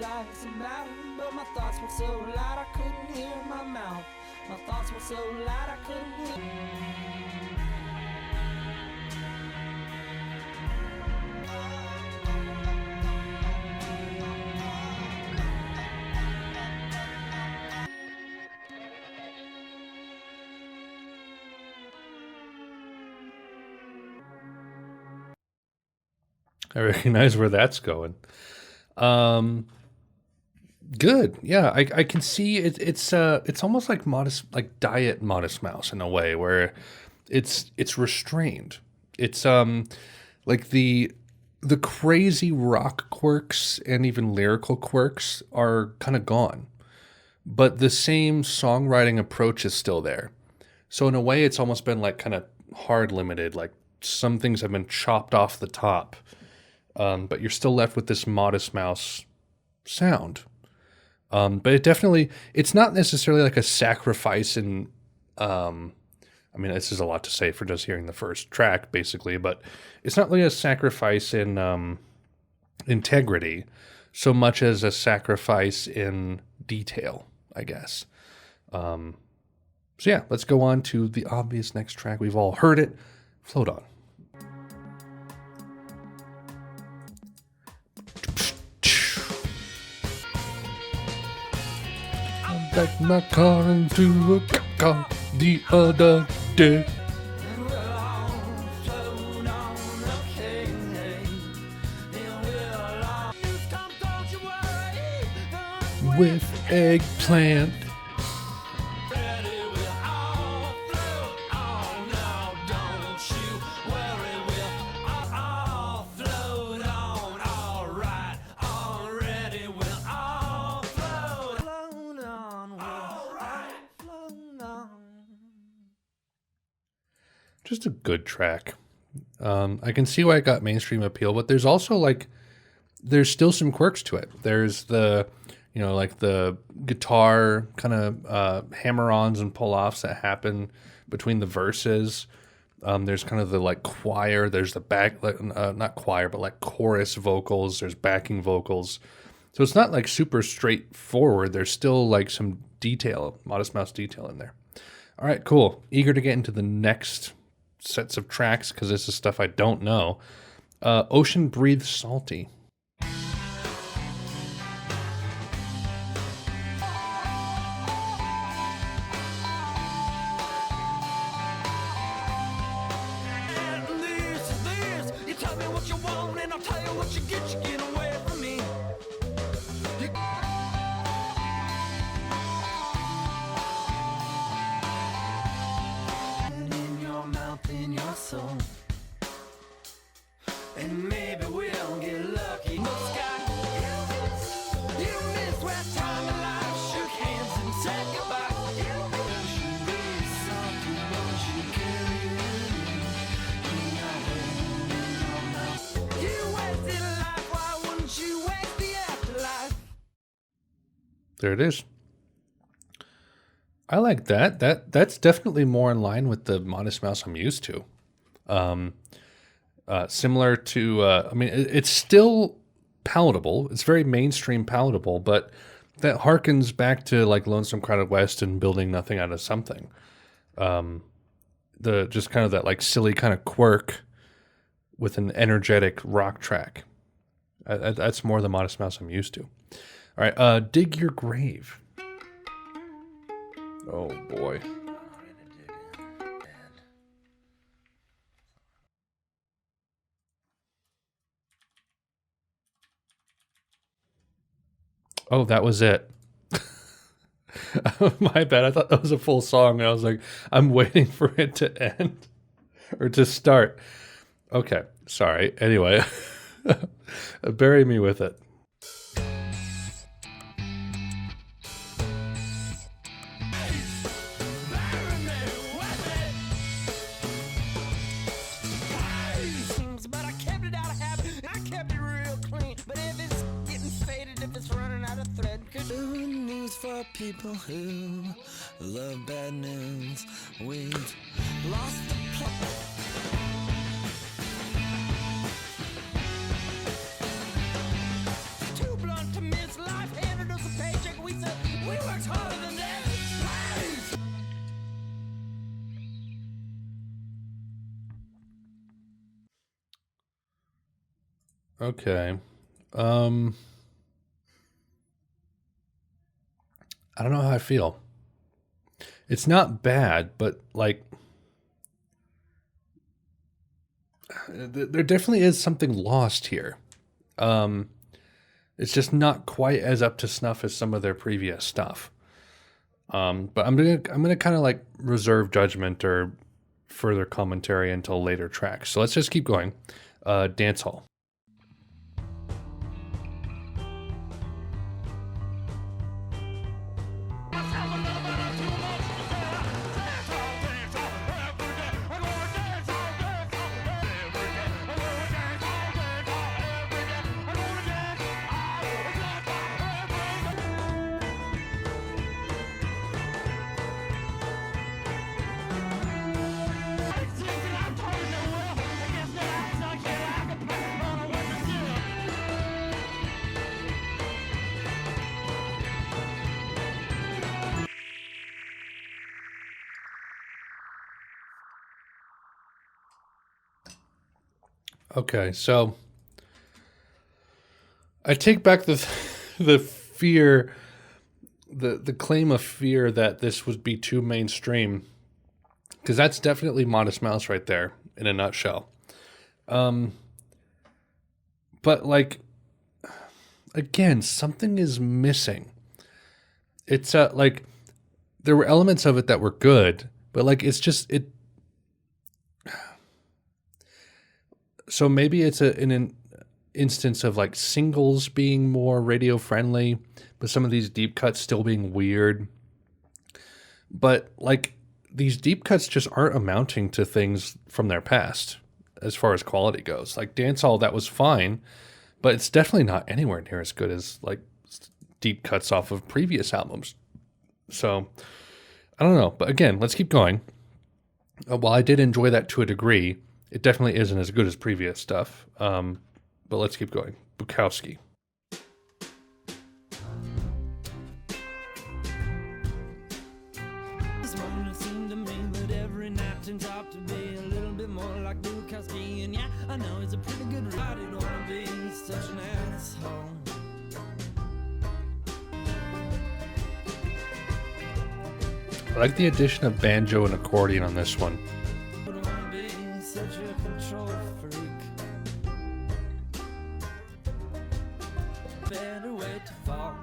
life's about, but my thoughts were so loud I couldn't hear my mouth. My thoughts were so loud I couldn't hear. I recognize where that's going. Good. Yeah, I can see it. It's almost like Diet Modest Mouse in a way, where it's restrained. It's like the crazy rock quirks and even lyrical quirks are kind of gone, but the same songwriting approach is still there. So in a way, it's almost been like kind of hard limited. Like some things have been chopped off the top. But you're still left with this Modest Mouse sound. But it's not necessarily like a sacrifice in, I mean, this is a lot to say for just hearing the first track, basically, but it's not really a sacrifice in integrity so much as a sacrifice in detail, I guess. So yeah, let's go on to the obvious next track. We've all heard it. Float On. Back my car into a car the other day. With eggplant. Just a good track. I can see why it got mainstream appeal, but there's also there's still some quirks to it. There's the guitar kind of hammer-ons and pull-offs that happen between the verses. There's kind of the choir. There's the back, not choir, but chorus vocals. There's backing vocals. So it's not super straightforward. There's still some detail, Modest Mouse detail in there. All right, cool. Eager to get into the next sets of tracks because this is stuff I don't know. Ocean Breathes Salty. You tell me what you want and I'll tell you what you get away from me. In your mouth, in your soul, and maybe we'll get lucky. The sky, you miss where time and life shook hands and said goodbye. Ocean breeze salty, ocean carry you. You wasted life, why wouldn't you waste the afterlife? There it is. I like that. That's definitely more in line with the Modest Mouse I'm used to. Similar to, I mean, it's still palatable. It's very mainstream palatable, but that harkens back to Lonesome Crowded West and Building Nothing Out of Something. The just kind of that silly kind of quirk with an energetic rock track. That's more the Modest Mouse I'm used to. All right, Dig Your Grave. Oh boy. Oh, that was it. My bad. I thought that was a full song, and I was like, I'm waiting for it to end or to start. Okay, sorry. Anyway, bury me with it. But I kept it out of habit, I kept it real clean. But if it's getting faded, if it's running out of thread, good news for people who love bad news. We've lost the plot. Too blunt to miss life. Okay. I don't know how I feel. It's not bad, but like there definitely is something lost here. It's just not quite as up to snuff as some of their previous stuff. But I'm gonna kind of like reserve judgment or further commentary until later tracks. So let's just keep going. Dance hall. Okay, so I take back the fear, the claim of fear that this would be too mainstream, because that's definitely Modest Mouse right there in a nutshell. But like, again, something is missing. It's like there were elements of it that were good, but like it's just it. So maybe it's an instance of like singles being more radio friendly, but some of these deep cuts still being weird. But like these deep cuts just aren't amounting to things from their past as far as quality goes. Like Dancehall, that was fine, but it's definitely not anywhere near as good as like deep cuts off of previous albums. So I don't know. But again, let's keep going. While I did enjoy that to a degree, it definitely isn't as good as previous stuff. But let's keep going. Bukowski. This morning it seemed to me that every night turns out to be a little bit more like Bukowski. And yeah, I know he's a pretty good writer. I didn't want to be such an asshole. I like the addition of banjo and accordion on this one. I don't want to be such a control freak. Better wait to fall.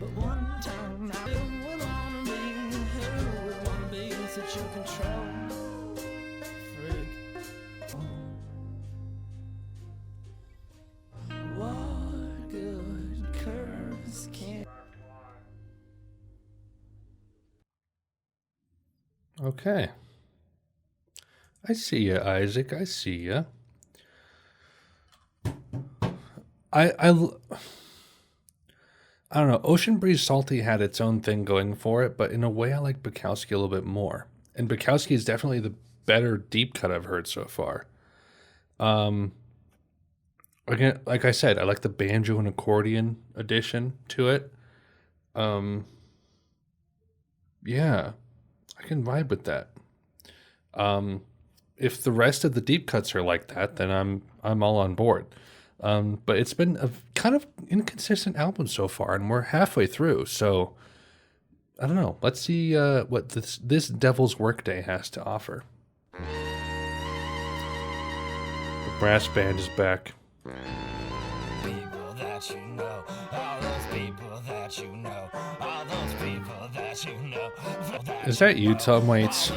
But one time I would want to be, who would want to be such a control freak? What good curves can Okay. I see you, Isaac. I see you. I don't know. Ocean Breeze Salty had its own thing going for it, but in a way I like Bukowski a little bit more. And Bukowski is definitely the better deep cut I've heard so far. Again, like I said, I like the banjo and accordion addition to it. Yeah, I can vibe with that. If the rest of the deep cuts are like that, then I'm all on board. But it's been a kind of inconsistent album so far, and we're halfway through. So I don't know. Let's see what this Devil's Workday has to offer. The brass band is back. people that you know, all those people that you know, all those people that you know. Is that you, Tom Waits?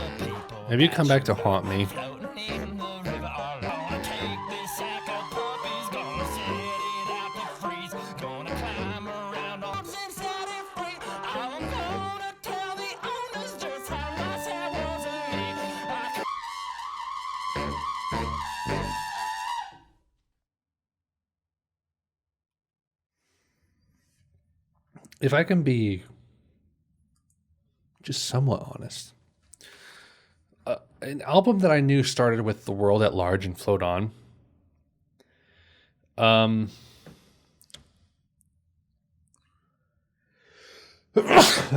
Have you come back to haunt me? Floating in the river all alone. Take this sack of puppies, gonna set it out to freeze. Gonna climb around arms and set it free. I'm gonna tell the owners just how nice it was of me. If I can be just somewhat honest, an album that I knew started with The World at Large and Float On. I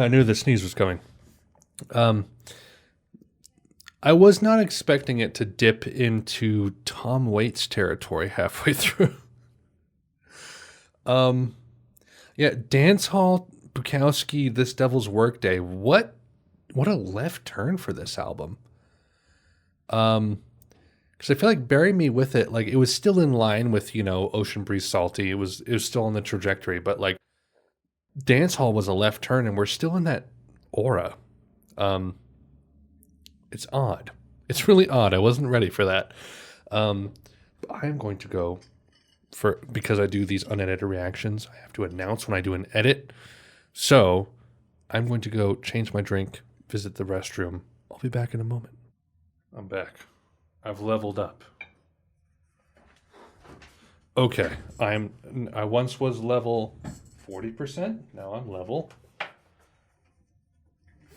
knew the sneeze was coming. I was not expecting it to dip into Tom Waits territory halfway through. Yeah, Dance Hall, Bukowski, This Devil's Workday. What a left turn for this album. Because I feel like Bury Me With It, like it was still in line with, Ocean Breeze Salty. It was still on the trajectory, but like Dance Hall was a left turn and we're still in that aura. It's odd. It's really odd. I wasn't ready for that. But I'm going to go because I do these unedited reactions. I have to announce when I do an edit. So I'm going to go change my drink, visit the restroom. I'll be back in a moment. I'm back. I've leveled up. Okay. I once was level 40%. Now I'm level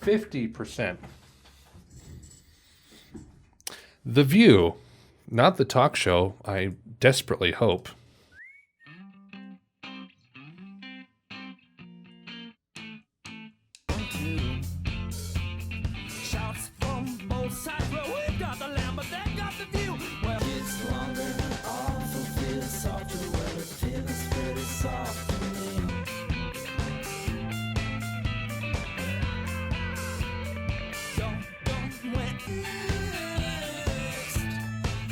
50%. The View, not the talk show, I desperately hope. Shots from both sides. Well, we've got the land, but they got the view. Well, it's longer than awful, feels softer. Well, it feels pretty soft to me. Don't went next.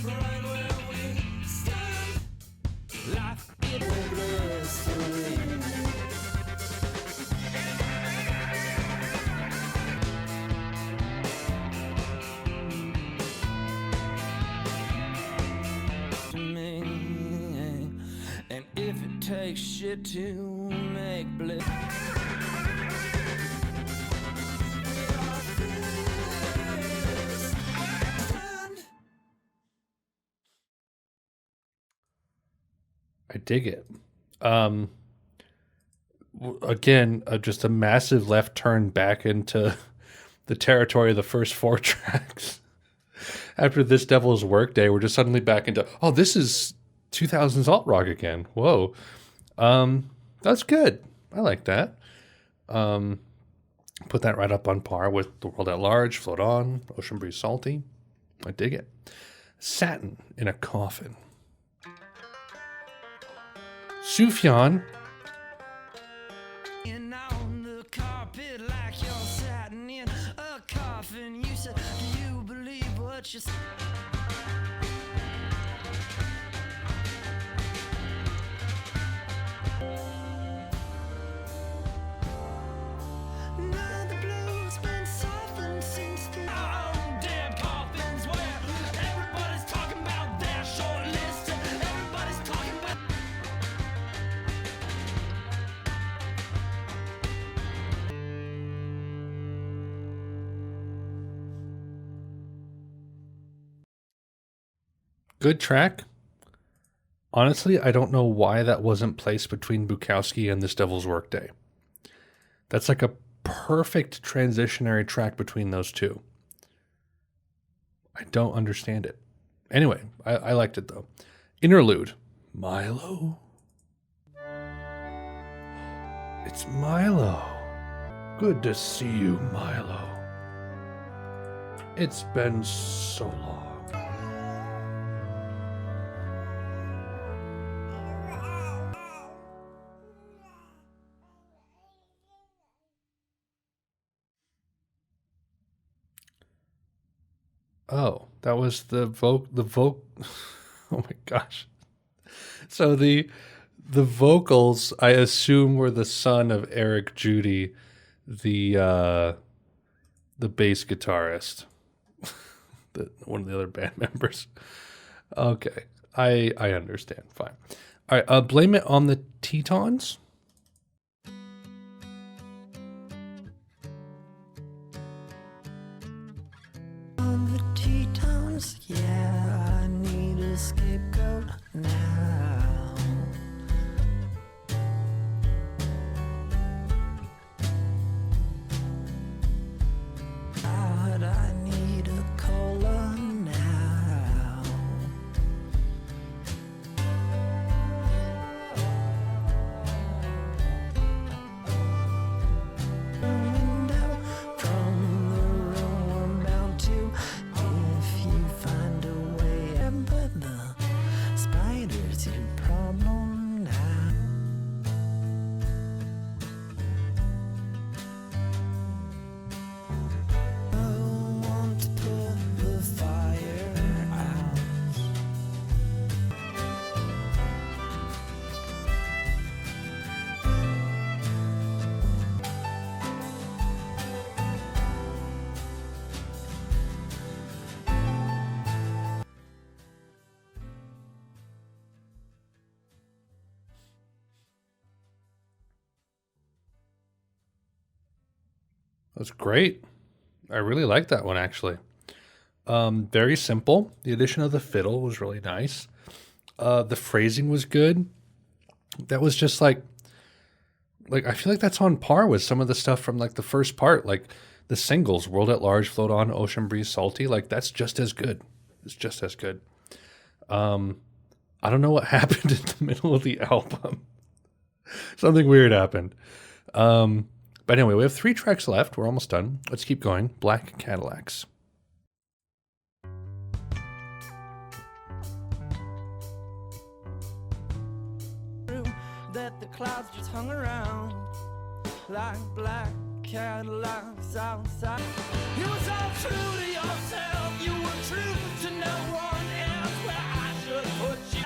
Right where we stand. Life, it will bless away. And if it takes shit to make bliss. I dig it. Again, just a massive left turn back into the territory of the first 4 tracks. After This Devil's Workday, we're just suddenly back into, this is 2000s alt rock again. Whoa. That's good. I like that. Put that right up on par with The World at Large, Float On, Ocean Breeze Salty. I dig it. Satin in a Coffin. Sufjan. On the carpet like you're satin in a coffin. You said, do you believe what you said? Now the blues been softened since the damn coffins where everybody's talking about their short list and everybody's talking about. Good track. Honestly, I don't know why that wasn't placed between Bukowski and This Devil's Workday. That's like a perfect transitionary track between those two. I don't understand it. Anyway, I liked it though. Interlude. Milo. It's Milo. Good to see you, Milo. It's been so long. Oh, that was the oh my gosh. So the vocals, I assume, were the son of Eric Judy, the bass guitarist, one of the other band members. Okay, I understand. Fine. All right, Blame It on the Tetons. Yeah, I need a scapegoat now. God, I need a cola now. Window from the room I'm bound to. That's great. I really like that one, actually. Very simple. The addition of the fiddle was really nice. The phrasing was good. That was just like I feel like that's on par with some of the stuff from like the first part, like the singles, World at Large, Float On, Ocean Breeze, Salty. Like that's just as good. It's just as good. I don't know what happened in the middle of the album. Something weird happened. But anyway, we have 3 tracks left. We're almost done. Let's keep going. Black Cadillacs. That the clouds just hung around like black Cadillacs outside. You was all true to yourself. You were true to no one else. Where I should put you.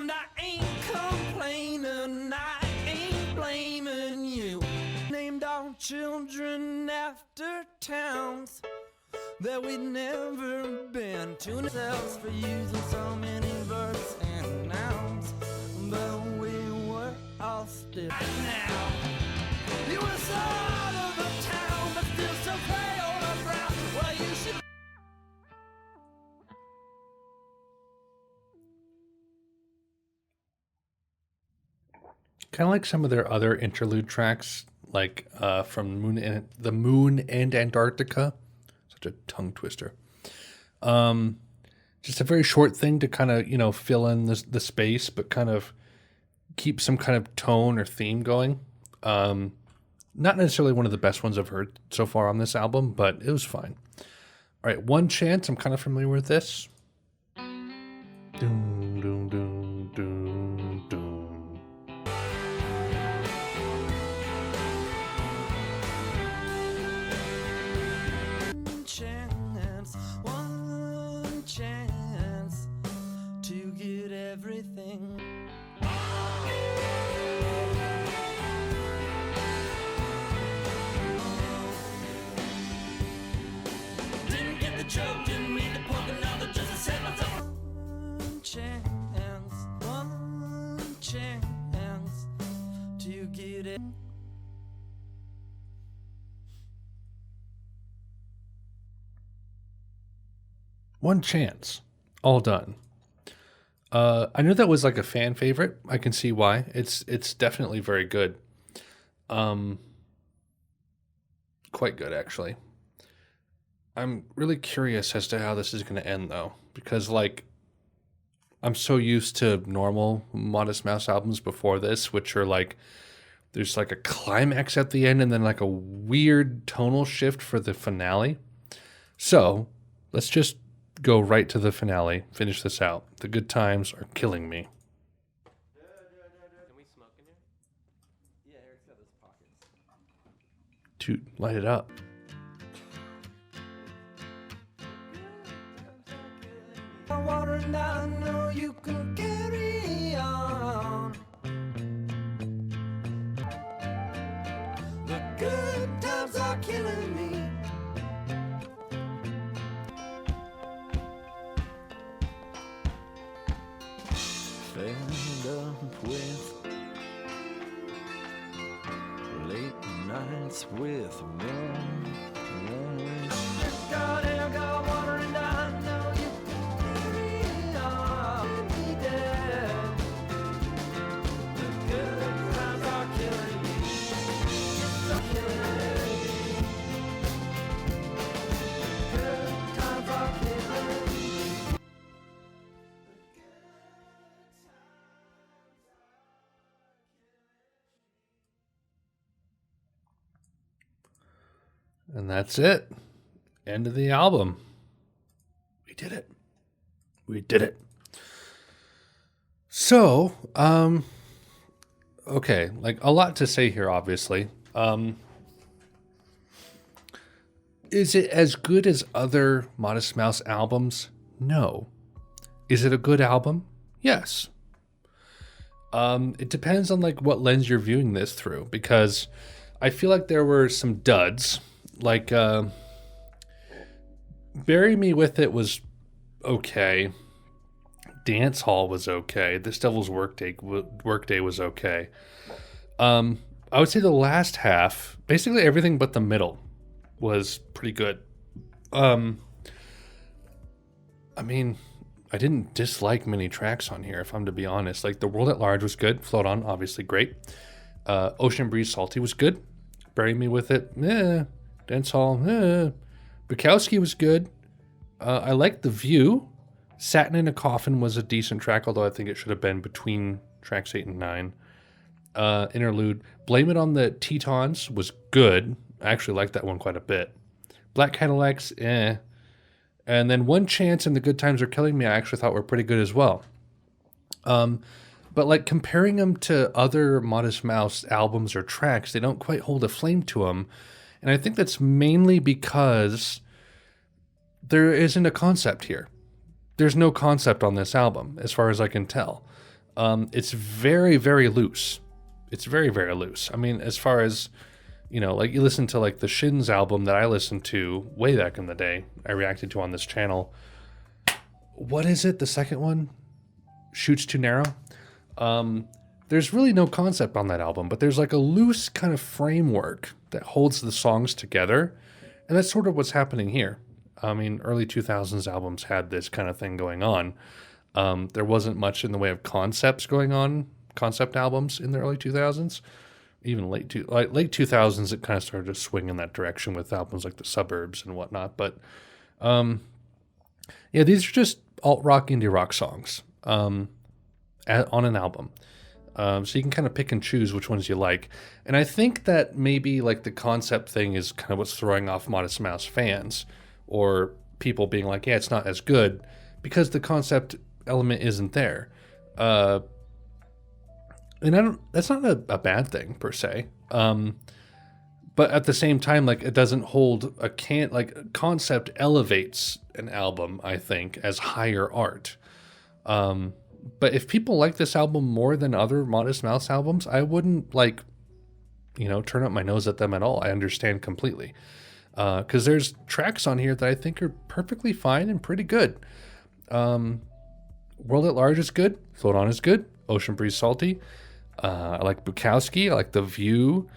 And I ain't complaining. I ain't blaming you. Named our children after towns that we'd never been to. Ourselves for using so many verbs and nouns, but we were all still. Now you were so out of the town, but still so pale and brown. Well, you should. Kind of like some of their other interlude tracks, like from the Moon and Antarctica. Such a tongue twister. Just a very short thing to kind of, fill in the space, but kind of keep some kind of tone or theme going. Not necessarily one of the best ones I've heard so far on this album, but it was fine. All right, One Chance. I'm kind of familiar with this. Doom, doom, doom, doom, doom. One chance to get everything. Didn't get the joke, didn't mean to poke another, just to set myself. One chance to get it. One Chance. All done. I knew that was like a fan favorite. I can see why. It's definitely very good. Quite good, actually. I'm really curious as to how this is going to end, though, because like I'm so used to normal Modest Mouse albums before this, which are like there's like a climax at the end and then like a weird tonal shift for the finale. So let's just go right to the finale, finish this out. The good times are killing me. Can we smoke in here? Yeah, Eric's got his pockets. Toot, light it up. Water and I know you can carry on. The good times are killing me. Fed up with late nights with warm. Got water and I know you can carry on. Be dead. The good times are killing me. It's killing me. Good times are killing me. And that's it. End of the album. We did it. We did it. So, okay, like a lot to say here, obviously. Is it as good as other Modest Mouse albums? No. Is it a good album? Yes. It depends on like what lens you're viewing this through, because I feel like there were some duds. Like, Bury Me With It was okay. Dance Hall was okay. This Devil's Workday was okay. I would say the last half, basically everything but the middle, was pretty good. I mean, I didn't dislike many tracks on here, if I'm to be honest. Like, The World at Large was good. Float On, obviously great. Ocean Breeze Salty was good. Bury Me With It, Dancehall, Bukowski was good. I liked The View. Satin in a Coffin was a decent track, although I think it should have been between tracks 8 and 9. Interlude. Blame It on the Tetons was good. I actually liked that one quite a bit. Black Cadillacs, And then One Chance and The Good Times Are Killing Me, I actually thought were pretty good as well. But like comparing them to other Modest Mouse albums or tracks, they don't quite hold a flame to them. And I think that's mainly because there isn't a concept here. There's no concept on this album, as far as I can tell. It's very, very loose. It's very, very loose. I mean, as far as, like you listen to like the Shins album that I listened to way back in the day, I reacted to on this channel. What is it? The second one? Shoots Too Narrow? There's really no concept on that album, but there's like a loose kind of framework that holds the songs together. And that's sort of what's happening here. I mean, early 2000s albums had this kind of thing going on. There wasn't much in the way of concepts going on, concept albums in the early 2000s. Even late 2000s, it kind of started to swing in that direction with albums like The Suburbs and whatnot. But these are just alt-rock, indie rock songs on an album. So you can kind of pick and choose which ones you like. And I think that maybe like the concept thing is kind of what's throwing off Modest Mouse fans or people being like, yeah, it's not as good because the concept element isn't there. And that's not a bad thing per se. But at the same time, like it doesn't hold concept elevates an album, I think, as higher art. But if people like this album more than other Modest Mouse albums, I wouldn't turn up my nose at them at all. I understand completely. Because there's tracks on here that I think are perfectly fine and pretty good. World at Large is good. Float On is good. Ocean Breeze Salty. I like Bukowski. I like The View.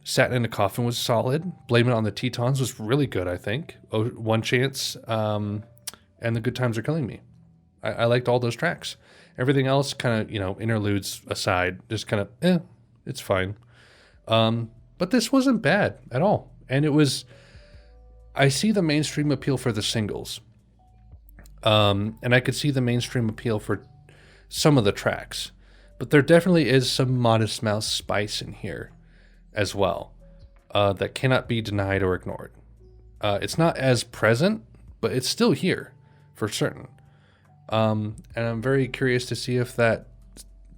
Satin in a Coffin was solid. Blame It on the Tetons was really good, I think. One Chance and The Good Times Are Killing Me. I liked all those tracks. Everything else kind of, interludes aside, just kind of, it's fine. But this wasn't bad at all. And I see the mainstream appeal for the singles. And I could see the mainstream appeal for some of the tracks. But there definitely is some Modest Mouse spice in here as well that cannot be denied or ignored. It's not as present, but it's still here for certain. And I'm very curious to see if that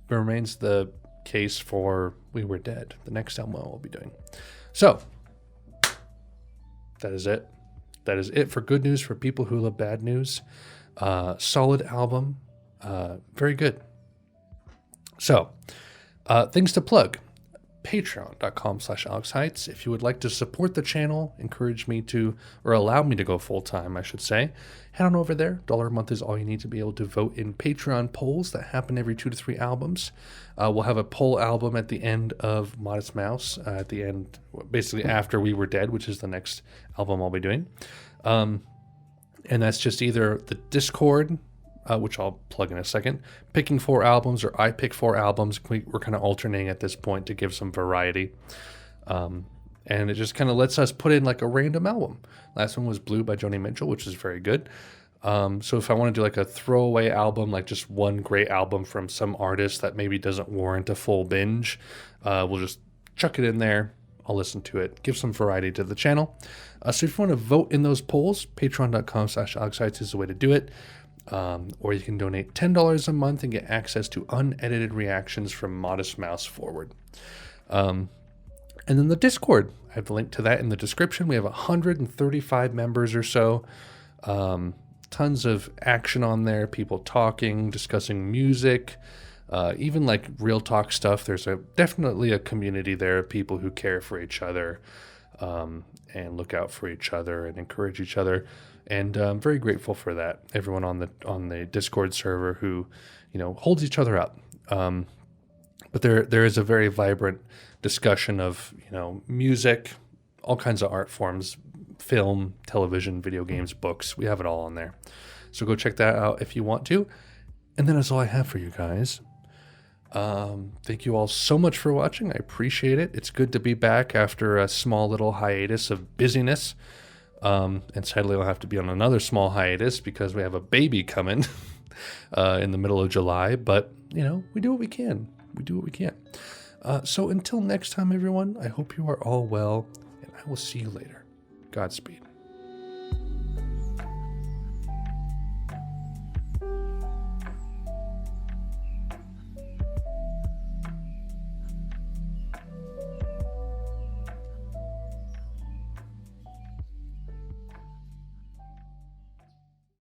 remains the case for We Were Dead, the next album we'll be doing. So, that is it. That is it for good news for people who love bad news. Solid album. Very good. So, things to plug. Patreon.com/AlexHeitz. If you would like to support the channel, encourage me to, or allow me to go full-time, I should say, head on over there. $1 a month is all you need to be able to vote in Patreon polls that happen every 2 to 3 albums. We'll have a poll album at the end of Modest Mouse, at the end, basically after We Were Dead, which is the next album I'll be doing. And that's just either the Discord, which I'll plug in a second, picking 4 albums, or I pick 4 albums. We're kind of alternating at this point to give some variety. And it just kind of lets us put in like a random album. Last one was Blue by Joni Mitchell, which is very good. So if I want to do like a throwaway album, like just one great album from some artist that maybe doesn't warrant a full binge, we'll just chuck it in there. I'll listen to it, give some variety to the channel. So if you want to vote in those polls, patreon.com/AlexHeitz is the way to do it. Or you can donate $10 a month and get access to unedited reactions from Modest Mouse forward. And then the Discord, I have the link to that in the description. We have 135 members or so. Tons of action on there, people talking, discussing music, even like real talk stuff. There's definitely a community there of people who care for each other and look out for each other and encourage each other. And I'm very grateful for that. Everyone on the Discord server who, holds each other up. But there is a very vibrant discussion of, music, all kinds of art forms, film, television, video games, books. We have it all on there. So go check that out if you want to. And then that's all I have for you guys. Thank you all so much for watching. I appreciate it. It's good to be back after a small little hiatus of busyness. And sadly, I'll have to be on another small hiatus because we have a baby coming in the middle of July. But, you know, we do what we can. We do what we can. So until next time, everyone, I hope you are all well, and I will see you later. Godspeed.